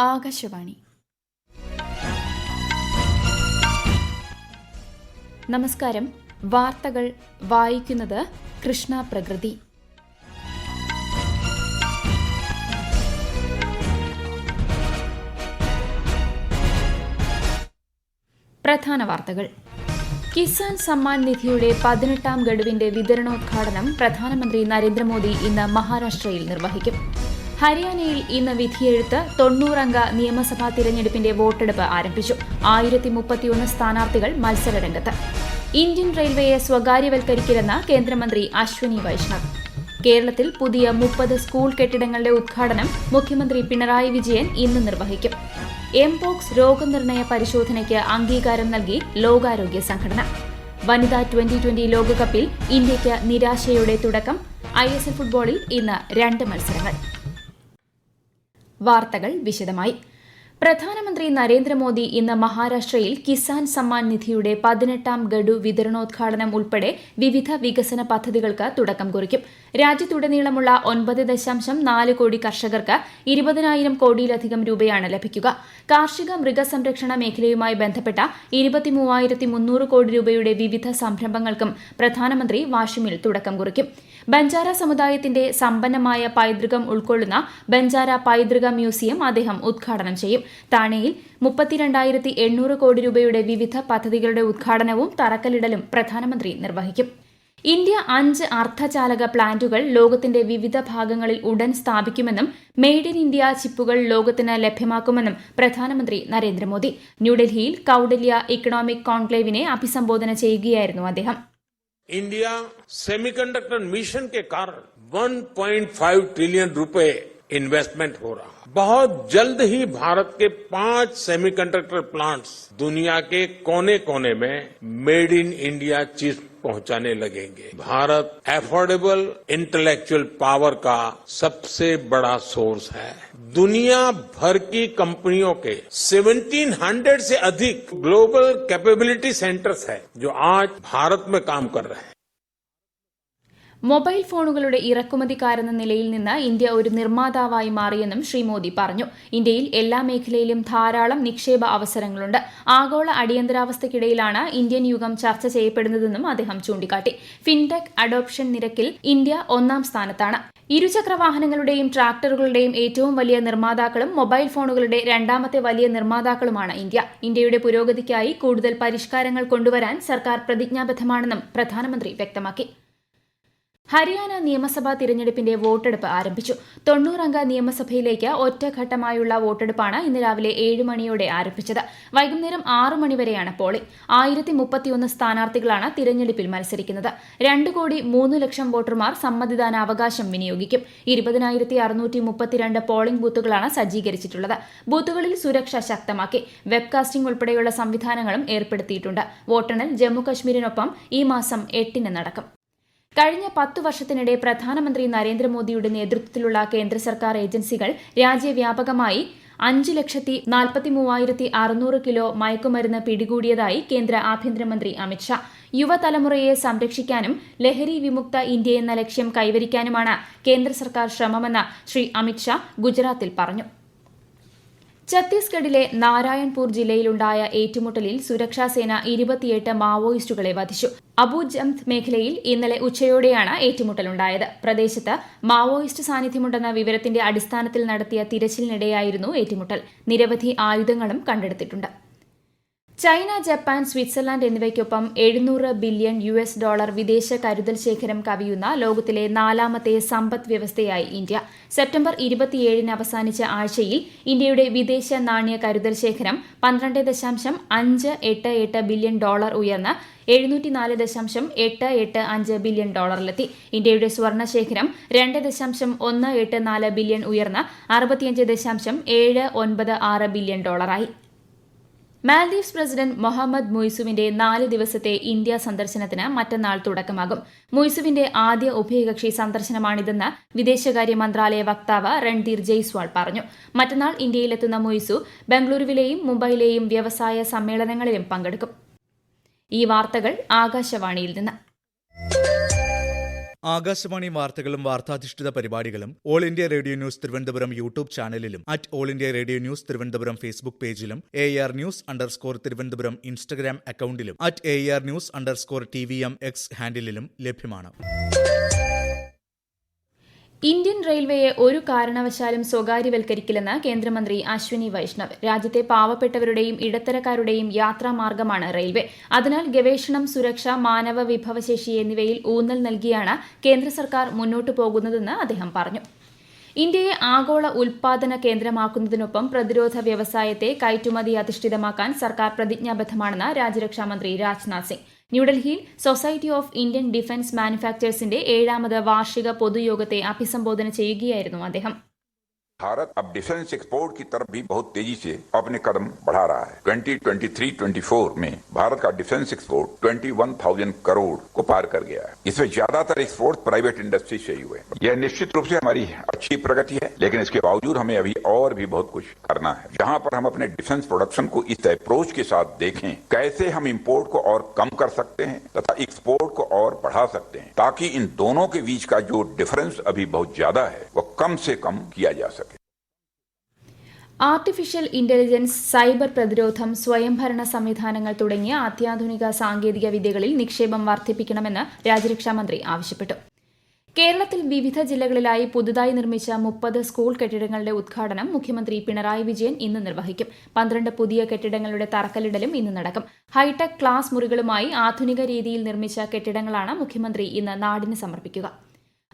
ആകാശവാണി. നമസ്കാരം. വാർത്തകൾ വായിക്കുന്നത് കൃഷ്ണ പ്രകൃതി. പ്രധാന വാർത്തകൾ. കിസാൻ സമ്മാൻ നിധിയുടെ 18ാം ഗഡുവിന്റെ വിതരണോദ്ഘാടനം പ്രധാനമന്ത്രി നരേന്ദ്രമോദി ഇന്ന് മഹാരാഷ്ട്രയിൽ നിർവഹിക്കും. ഹരിയാനയിൽ ഇന്ന് വിധിയെഴുത്ത്. 90 അംഗ നിയമസഭാ തിരഞ്ഞെടുപ്പിന്റെ വോട്ടെടുപ്പ് ആരംഭിച്ചു. 1031 സ്ഥാനാർത്ഥികൾ മത്സരരംഗത്ത്. ഇന്ത്യൻ റെയിൽവേയെ സ്വകാര്യവൽക്കരിക്കില്ലെന്ന് കേന്ദ്രമന്ത്രി അശ്വനി വൈഷ്ണവ്. കേരളത്തിൽ പുതിയ 30 സ്കൂൾ കെട്ടിടങ്ങളുടെ ഉദ്ഘാടനം മുഖ്യമന്ത്രി പിണറായി വിജയൻ ഇന്ന് നിർവഹിക്കും. എംപോക്സ് രോഗനിർണയ പരിശോധനയ്ക്ക് അംഗീകാരം നൽകി ലോകാരോഗ്യ സംഘടന. വനിതാ 2020 ലോകകപ്പിൽ ഇന്ത്യയ്ക്ക് നിരാശയോടെ തുടക്കം. ISL ഫുട്ബോളിൽ ഇന്ന് 2 മത്സരങ്ങൾ. വാർത്തകൾ വിശദമായി. പ്രധാനമന്ത്രി നരേന്ദ്രമോദി ഇന്ന് മഹാരാഷ്ട്രയിൽ കിസാൻ സമ്മാൻ നിധിയുടെ 18ാം ഗഡു വിതരണോദ്ഘാടനം ഉൾപ്പെടെ വിവിധ വികസന പദ്ധതികൾക്ക് തുടക്കം കുറിക്കും. രാജ്യത്തുടനീളമുള്ള 9.4 കോടി കർഷകർക്ക് 20,000 കോടിയിലധികം രൂപയാണ് ലഭിക്കുക. കാർഷിക മൃഗസംരക്ഷണ മേഖലയുമായി ബന്ധപ്പെട്ട 23,300 കോടി രൂപയുടെ വിവിധ സംരംഭങ്ങൾക്കും പ്രധാനമന്ത്രി വാഷിമിൽ തുടക്കം കുറിക്കും. ബഞ്ചാര സമുദായത്തിന്റെ സമ്പന്നമായ പൈതൃകം ഉൾക്കൊള്ളുന്ന ബഞ്ചാര പൈതൃക മ്യൂസിയം അദ്ദേഹം ഉദ്ഘാടനം ചെയ്യും. താനെയിൽ 32,800 കോടി രൂപയുടെ വിവിധ പദ്ധതികളുടെ ഉദ്ഘാടനവും തറക്കല്ലിടലും പ്രധാനമന്ത്രി നിർവഹിക്കും. ഇന്ത്യ 5 അർദ്ധചാലക പ്ലാന്റുകൾ ലോകത്തിന്റെ വിവിധ ഭാഗങ്ങളിൽ ഉടൻ സ്ഥാപിക്കുമെന്നും മെയ്ഡ് ഇൻ ഇന്ത്യ ചിപ്പുകൾ ലോകത്തിന് ലഭ്യമാക്കുമെന്നും പ്രധാനമന്ത്രി നരേന്ദ്രമോദി. ന്യൂഡൽഹിയിൽ കൌടില്യ ഇക്കണോമിക് കോൺക്ലേവിനെ അഭിസംബോധന ചെയ്യുകയായിരുന്നു അദ്ദേഹം. इंडिया सेमीकंडक्टर मिशन के कारण 1.5 ट्रिलियन रुपए इन्वेस्टमेंट हो रहा है. बहुत जल्द ही भारत के 5 सेमीकंडक्टर प्लांट्स दुनिया के कोने कोने में मेड इन इंडिया चिप्स पहुंचाने लगेंगे. भारत एफोर्डेबल इंटेलेक्चुअल पावर का सबसे बड़ा सोर्स है. दुनिया भर की कंपनियों के 1700 से अधिक ग्लोबल कैपेबिलिटी सेंटर्स है जो आज भारत में काम कर रहे हैं. മൊബൈൽ ഫോണുകളുടെ ഇറക്കുമതിക്കാരെന്ന നിലയിൽ നിന്ന് ഇന്ത്യ ഒരു നിർമ്മാതാവായി മാറിയെന്നും ശ്രീ മോദി പറഞ്ഞു. ഇന്ത്യയിൽ എല്ലാ മേഖലയിലും ധാരാളം നിക്ഷേപ അവസരങ്ങളുണ്ട്. ആഗോള അടിയന്തരാവസ്ഥയ്ക്കിടയിലാണ് ഇന്ത്യൻ യുഗം ചർച്ച ചെയ്യപ്പെടുന്നതെന്നും അദ്ദേഹം ചൂണ്ടിക്കാട്ടി. ഫിൻടെക് അഡോപ്ഷൻ നിരക്കിൽ ഇന്ത്യ 1ാം സ്ഥാനത്താണ്. ഇരുചക്ര വാഹനങ്ങളുടെയും ട്രാക്ടറുകളുടെയും ഏറ്റവും വലിയ നിർമ്മാതാക്കളും മൊബൈൽ ഫോണുകളുടെ 2ാമത്തെ വലിയ നിർമ്മാതാക്കളുമാണ് ഇന്ത്യ. ഇന്ത്യയുടെ പുരോഗതിക്കായി കൂടുതൽ പരിഷ്കാരങ്ങൾ കൊണ്ടുവരാൻ സർക്കാർ പ്രതിജ്ഞാബദ്ധമാണെന്നും പ്രധാനമന്ത്രി വ്യക്തമാക്കി. ഹരിയാന നിയമസഭാ തിരഞ്ഞെടുപ്പിന്റെ വോട്ടെടുപ്പ് ആരംഭിച്ചു. 90 അംഗ നിയമസഭയിലേക്ക് ഒറ്റഘട്ടമായുള്ള വോട്ടെടുപ്പാണ് ഇന്ന് രാവിലെ 7 മണിയോടെ ആരംഭിച്ചത്. വൈകുന്നേരം 6 മണിവരെയാണ് പോളിംഗ്. 1031 സ്ഥാനാർത്ഥികളാണ് തിരഞ്ഞെടുപ്പിൽ മത്സരിക്കുന്നത്. 2,03,00,000 വോട്ടർമാർ സമ്മതിദാനാവകാശം വിനിയോഗിക്കും. 20,632 പോളിംഗ് ബൂത്തുകളാണ് സജ്ജീകരിച്ചിട്ടുള്ളത്. ബൂത്തുകളിൽ സുരക്ഷ ശക്തമാക്കി. വെബ്കാസ്റ്റിംഗ് ഉൾപ്പെടെയുള്ള സംവിധാനങ്ങളും ഏർപ്പെടുത്തിയിട്ടുണ്ട്. വോട്ടെണ്ണൽ ജമ്മുകശ്മീരിനൊപ്പം ഈ മാസം 8-ന് നടക്കും. കഴിഞ്ഞ 10 വർഷത്തിനിടെ പ്രധാനമന്ത്രി നരേന്ദ്രമോദിയുടെ നേതൃത്വത്തിലുള്ള കേന്ദ്ര സർക്കാർ ഏജൻസികൾ രാജ്യവ്യാപകമായി 5,43,600 കിലോ മയക്കുമരുന്ന് പിടികൂടിയതായി കേന്ദ്ര ആഭ്യന്തരമന്ത്രി അമിത്ഷാ. യുവതലമുറയെ സംരക്ഷിക്കാനും ലഹരി വിമുക്ത ഇന്ത്യ എന്ന ലക്ഷ്യം കൈവരിക്കാനുമാണ് കേന്ദ്ര സർക്കാർ ശ്രമമെന്ന് ശ്രീ അമിത്ഷാ ഗുജറാത്തിൽ പറഞ്ഞു. ഛത്തീസ്ഗഡിലെ നാരായൺപൂർ ജില്ലയിലുണ്ടായ ഏറ്റുമുട്ടലിൽ സുരക്ഷാസേന 28 മാവോയിസ്റ്റുകളെ വധിച്ചു. അബുജംത് മേഖലയിൽ ഇന്നലെ ഉച്ചയോടെയാണ് ഏറ്റുമുട്ടലുണ്ടായത്. പ്രദേശത്ത് മാവോയിസ്റ്റ് സാന്നിധ്യമുണ്ടെന്ന വിവരത്തിന്റെ അടിസ്ഥാനത്തിൽ നടത്തിയ തിരച്ചിലിനിടെയായിരുന്നു ഏറ്റുമുട്ടൽ. നിരവധി ആയുധങ്ങളും കണ്ടെടുത്തിട്ടുണ്ട്. ചൈന, ജപ്പാൻ, സ്വിറ്റ്സർലാൻഡ് എന്നിവയ്ക്കൊപ്പം $700 ബില്യൺ വിദേശ കരുതൽ ശേഖരം കവിയുന്ന ലോകത്തിലെ 4ാമത്തെ സമ്പദ് വ്യവസ്ഥയായി ഇന്ത്യ. സെപ്റ്റംബർ 27-ന് അവസാനിച്ച ആഴ്ചയിൽ ഇന്ത്യയുടെ വിദേശ നാണ്യ കരുതൽ ശേഖരം $12.588 ബില്യൺ ഉയർന്ന് $704.885 ബില്യൺ ഇന്ത്യയുടെ സ്വർണ്ണ ശേഖരം $2.184 ബില്യൺ ഉയർന്ന് $65.796 ബില്യൺ മാൽദീവ്സ് പ്രസിഡന്റ് മൊഹമ്മദ് മുയ്സുവിന്റെ 4 ദിവസത്തെ ഇന്ത്യ സന്ദർശനത്തിന് മറ്റന്നാൾ തുടക്കമാകും. മുയ്സുവിന്റെ ആദ്യ ഉഭയകക്ഷി സന്ദർശനമാണിതെന്ന് വിദേശകാര്യ മന്ത്രാലയ വക്താവ് രൺധീർ ജയ്സ്വാൾ പറഞ്ഞു. മറ്റന്നാൾ ഇന്ത്യയിലെത്തുന്ന മുയ്സു ബംഗളൂരുവിലെയും മുംബൈയിലെയും വ്യവസായ സമ്മേളനങ്ങളിലും പങ്കെടുക്കും. ഈ വാർത്തകൾ ആകാശവാണിയിൽ നിന്ന്. ആകാശവാണി വാർത്തകളും വാർത്താധിഷ്ഠിത പരിപാടികളും All India Radio News Thiruvananthapuram YouTube ചാനലിലും @All India Radio News Thiruvananthapuram Facebook പേജിലും AR News_ തിരുവനന്തപുരം ഇൻസ്റ്റഗ്രാം അക്കൌണ്ടിലും @AR News_TVM X ഹാൻഡിലും ലഭ്യമാണ്. ഇന്ത്യൻ റെയിൽവേയെ ഒരു കാരണവശാലും സ്വകാര്യവൽക്കരിക്കില്ലെന്ന് കേന്ദ്രമന്ത്രി അശ്വിനി വൈഷ്ണവ്. രാജ്യത്തെ പാവപ്പെട്ടവരുടെയും ഇടത്തരക്കാരുടെയും യാത്രാമാർഗമാണ് റെയിൽവേ. അതിനാൽ ഗവേഷണം, സുരക്ഷ, മാനവ വിഭവശേഷി എന്നിവയിൽ ഊന്നൽ നൽകിയാണ് കേന്ദ്ര സർക്കാർ മുന്നോട്ടു പോകുന്നതെന്ന് അദ്ദേഹം പറഞ്ഞു. ഇന്ത്യയെ ആഗോള ഉൽപാദന കേന്ദ്രമാക്കുന്നതിനൊപ്പം പ്രതിരോധ വ്യവസായത്തെ കയറ്റുമതി അധിഷ്ഠിതമാക്കാൻ സർക്കാർ പ്രതിജ്ഞാബദ്ധമാണെന്ന് രാജ്യരക്ഷാമന്ത്രി രാജ്നാഥ് സിംഗ്. ന്യൂഡൽഹിയിൽ സൊസൈറ്റി ഓഫ് ഇന്ത്യൻ ഡിഫൻസ് മാനുഫാക്ചേഴ്സിന്റെ 7ാമത് വാർഷിക പൊതുയോഗത്തെ അഭിസംബോധന ചെയ്യുകയായിരുന്നു അദ്ദേഹം. भारत अब डिफेंस एक्सपोर्ट की तरफ भी बहुत तेजी से अपने कदम बढ़ा रहा है. 2023-24 में भारत का डिफेंस एक्सपोर्ट 21,000 करोड़ को पार कर गया है. इसमें ज्यादातर एक्सपोर्ट प्राइवेट इंडस्ट्री से ही हुए. यह निश्चित रूप से हमारी अच्छी प्रगति है, लेकिन इसके बावजूद हमें अभी और भी बहुत कुछ करना है. जहां पर हम अपने डिफेंस प्रोडक्शन को इस अप्रोच के साथ देखें, कैसे हम इंपोर्ट को और कम कर सकते हैं तथा एक्सपोर्ट को और बढ़ा सकते हैं, ताकि इन दोनों के बीच का जो डिफरेंस अभी बहुत ज्यादा है वो कम से कम किया जा सके. ആർട്ടിഫിഷ്യൽ ഇന്റലിജൻസ്, സൈബർ പ്രതിരോധം, സ്വയംഭരണ സംവിധാനങ്ങൾ തുടങ്ങിയ അത്യാധുനിക സാങ്കേതിക വിദ്യകളിൽ നിക്ഷേപം വർദ്ധിപ്പിക്കണമെന്ന് രാജ്യരക്ഷാമന്ത്രി ആവശ്യപ്പെട്ടു. കേരളത്തിൽ വിവിധ ജില്ലകളിലായി പുതുതായി നിർമ്മിച്ച 30 സ്കൂൾ കെട്ടിടങ്ങളുടെ ഉദ്ഘാടനം മുഖ്യമന്ത്രി പിണറായി വിജയൻ ഇന്ന് നിർവഹിക്കും. 12 പുതിയ കെട്ടിടങ്ങളുടെ തറക്കല്ലിടലും ഇന്ന് നടക്കും. ഹൈടെക് ക്ലാസ് മുറികളുമായി ആധുനിക രീതിയിൽ നിർമ്മിച്ച കെട്ടിടങ്ങളാണ് മുഖ്യമന്ത്രി ഇന്ന് നാടിന് സമർപ്പിക്കുക.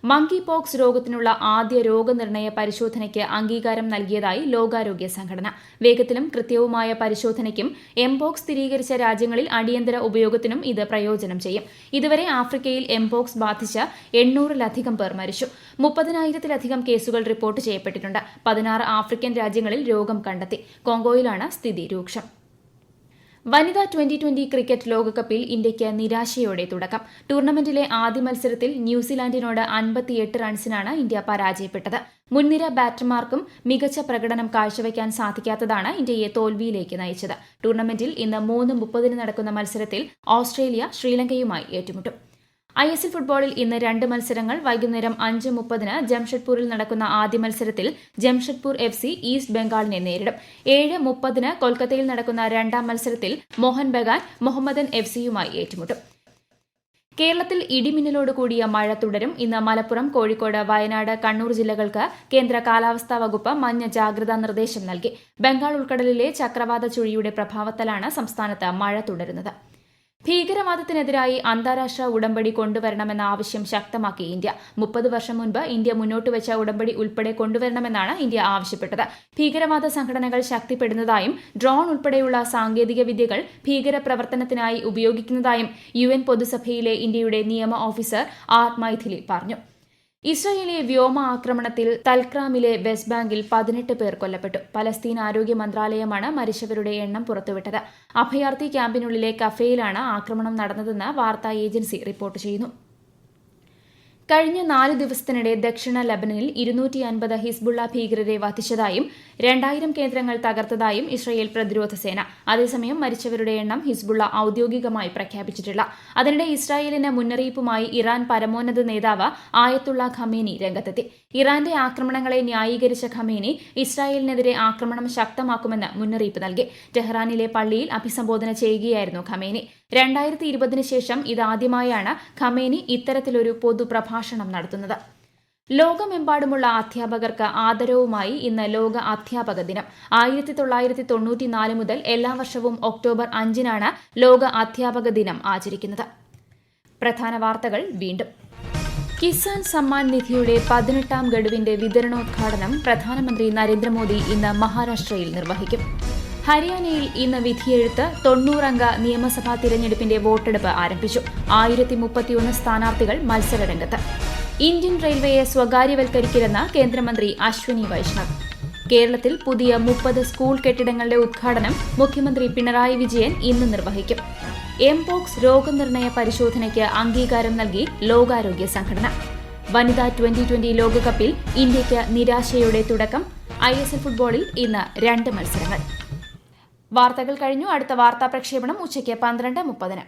മങ്കി പോക്സ് രോഗത്തിനുള്ള ആദ്യ രോഗനിർണയ പരിശോധനയ്ക്ക് അംഗീകാരം നൽകിയതായി ലോകാരോഗ്യ സംഘടന. വേഗത്തിലും കൃത്യവുമായ പരിശോധനയ്ക്കും എംപോക്സ് സ്ഥിരീകരിച്ച രാജ്യങ്ങളിൽ അടിയന്തര ഉപയോഗത്തിനും ഇത് പ്രയോജനം ചെയ്യും. ഇതുവരെ ആഫ്രിക്കയിൽ എംപോക്സ് ബാധിച്ച 800-ലധികം പേർ മരിച്ചു. 30,000-ലധികം കേസുകൾ റിപ്പോർട്ട് ചെയ്യപ്പെട്ടിട്ടുണ്ട്. 16 ആഫ്രിക്കൻ രാജ്യങ്ങളിൽ രോഗം കണ്ടെത്തി. കോങ്കോയിലാണ് സ്ഥിതി രൂക്ഷം. വനിതാ 2020 ക്രിക്കറ്റ് ലോകകപ്പിൽ ഇന്ത്യയ്ക്ക് നിരാശയോടെ തുടക്കം. ടൂർണമെന്റിലെ ആദ്യ മത്സരത്തിൽ ന്യൂസിലാൻഡിനോട് 58 റൺസിനാണ് ഇന്ത്യ പരാജയപ്പെട്ടത്. മുൻനിര ബാറ്റർമാർക്കും മികച്ച പ്രകടനം കാഴ്ചവെക്കാൻ സാധിക്കാത്തതാണ് ഇന്ത്യയെ തോൽവിയിലേക്ക് നയിച്ചത്. ടൂർണമെന്റിൽ ഇന്ന് 3:30 നടക്കുന്ന മത്സരത്തിൽ ഓസ്ട്രേലിയ ശ്രീലങ്കയുമായി ഏറ്റുമുട്ടും. ISL ഫുട്ബോളിൽ ഇന്ന് 2 മത്സരങ്ങൾ. വൈകുന്നേരം 5:30 ജംഷഡ്പൂരിൽ നടക്കുന്ന ആദ്യ മത്സരത്തിൽ ജംഷഡ്പൂർ FC ഈസ്റ്റ് ബംഗാളിനെ നേരിടും. 7:30 കൊൽക്കത്തയിൽ നടക്കുന്ന രണ്ടാം മത്സരത്തിൽ മോഹൻ ബഗാൻ മുഹമ്മദൻ FCയുമായി ഏറ്റുമുട്ടും. കേരളത്തിൽ ഇടിമിന്നലോട് കൂടിയ മഴ തുടരും. ഇന്ന് മലപ്പുറം, കോഴിക്കോട്, വയനാട്, കണ്ണൂർ ജില്ലകൾക്ക് കേന്ദ്ര കാലാവസ്ഥാ വകുപ്പ് മഞ്ഞ ജാഗ്രതാ നിർദ്ദേശം നൽകി. ബംഗാൾ ഉൾക്കടലിലെ ചക്രവാത ചുഴിയുടെ പ്രഭാവത്താലാണ് സംസ്ഥാനത്ത് മഴ തുടരുന്നത്. ഭീകരവാദത്തിനെതിരായി അന്താരാഷ്ട്ര ഉടമ്പടി കൊണ്ടുവരണമെന്ന ആവശ്യം ശക്തമാക്കി ഇന്ത്യ. 30 വർഷം മുൻപ് ഇന്ത്യ മുന്നോട്ടുവച്ച ഉടമ്പടി ഉൾപ്പെടെ കൊണ്ടുവരണമെന്നാണ് ഇന്ത്യ ആവശ്യപ്പെട്ടത്. ഭീകരവാദ സംഘടനകൾ ശക്തിപ്പെടുന്നതായും ഡ്രോൺ ഉൾപ്പെടെയുള്ള സാങ്കേതിക വിദ്യകൾ ഭീകരപ്രവർത്തനത്തിനായി ഉപയോഗിക്കുന്നതായും UN പൊതുസഭയിലെ ഇന്ത്യയുടെ നിയമ ഓഫീസർ ആർ മൈഥിലി പറഞ്ഞു. ഇസ്രായേലി വ്യോമ ആക്രമണത്തിൽ തൽക്രാമിലെ വെസ്റ്റ് ബാങ്കിൽ 18 പേർ കൊല്ലപ്പെട്ടു. പലസ്തീൻ ആരോഗ്യ മന്ത്രാലയമാണ് മരിച്ചവരുടെ എണ്ണം പുറത്തുവിട്ടത്. അഭയാർത്ഥി ക്യാമ്പിനുള്ളിലെ കഫേയിലാണ് ആക്രമണം നടന്നതെന്ന് വാർത്താ ഏജൻസി റിപ്പോർട്ട് ചെയ്യുന്നു. കഴിഞ്ഞ 4 ദിവസത്തിനിടെ ദക്ഷിണ ലബനനിൽ 250 ഹിസ്ബുള്ള ഭീകരരെ വധിച്ചതായും 2000 കേന്ദ്രങ്ങൾ തകർത്തതായും ഇസ്രായേൽ പ്രതിരോധ സേന. അതേസമയം മരിച്ചവരുടെ എണ്ണം ഹിസ്ബുള്ള ഔദ്യോഗികമായി പ്രഖ്യാപിച്ചിട്ടില്ല. അതിനിടെ ഇസ്രായേലിന് മുന്നറിയിപ്പുമായി ഇറാൻ പരമോന്നത നേതാവ് ആയത്തുള്ള ഖമേനി രംഗത്തെത്തി. ഇറാന്റെ ആക്രമണങ്ങളെ ന്യായീകരിച്ച ഖമേനി ഇസ്രായേലിനെതിരെ ആക്രമണം ശക്തമാക്കുമെന്ന് മുന്നറിയിപ്പ് നൽകി. ടെഹ്റാനിലെ പള്ളിയിൽ അഭിസംബോധന ചെയ്യുകയായിരുന്നു ഖമേനി. 2020 ശേഷം ഇതാദ്യമായാണ് ഖമേനി ഇത്തരത്തിലൊരു പൊതുപ്രഭാഷണം നടത്തുന്നത്. ലോകമെമ്പാടുമുള്ള അധ്യാപകർക്ക് ആദരവുമായി ഇന്ന് ലോക അധ്യാപക ദിനം. 1994 മുതൽ എല്ലാ വർഷവും ഒക്ടോബർ 5-നാണ് ലോക അധ്യാപക ദിനം ആചരിക്കുന്നത്. പ്രധാന വാർത്തകൾ വീണ്ടും. കിസാൻ സമ്മാൻ നിധിയുടെ 18ാം ഗഡുവിന്റെ വിതരണോദ്ഘാടനം പ്രധാനമന്ത്രി നരേന്ദ്രമോദി ഇന്ന് മഹാരാഷ്ട്രയിൽ നിർവഹിക്കും. ഹരിയാനയിൽ ഇന്ന് വിധിയെഴുത്ത്. 90-അംഗ നിയമസഭാ തിരഞ്ഞെടുപ്പിന്റെ വോട്ടെടുപ്പ് ആരംഭിച്ചു. 1031 സ്ഥാനാർത്ഥികൾ മത്സരരംഗത്ത്. ഇന്ത്യൻ റെയിൽവേയെ സ്വകാര്യവൽക്കരിക്കില്ലെന്ന് കേന്ദ്രമന്ത്രി അശ്വിനി വൈഷ്ണവ്. കേരളത്തിൽ പുതിയ 30 സ്കൂൾ കെട്ടിടങ്ങളുടെ ഉദ്ഘാടനം മുഖ്യമന്ത്രി പിണറായി വിജയൻ ഇന്ന് നിർവഹിക്കും. എംപോക്സ് രോഗനിർണയ പരിശോധനയ്ക്ക് അംഗീകാരം നൽകി ലോകാരോഗ്യ സംഘടന. വനിതാ 2020 ലോകകപ്പിൽ ഇന്ത്യയ്ക്ക് നിരാശയോടെ തുടക്കം. ISL ഫുട്ബോളിൽ ഇന്ന് 2 മത്സരങ്ങൾ. വാർത്തകൾ കഴിഞ്ഞു. അടുത്ത വാർത്താ പ്രക്ഷേപണം ഉച്ചയ്ക്ക് 12:30.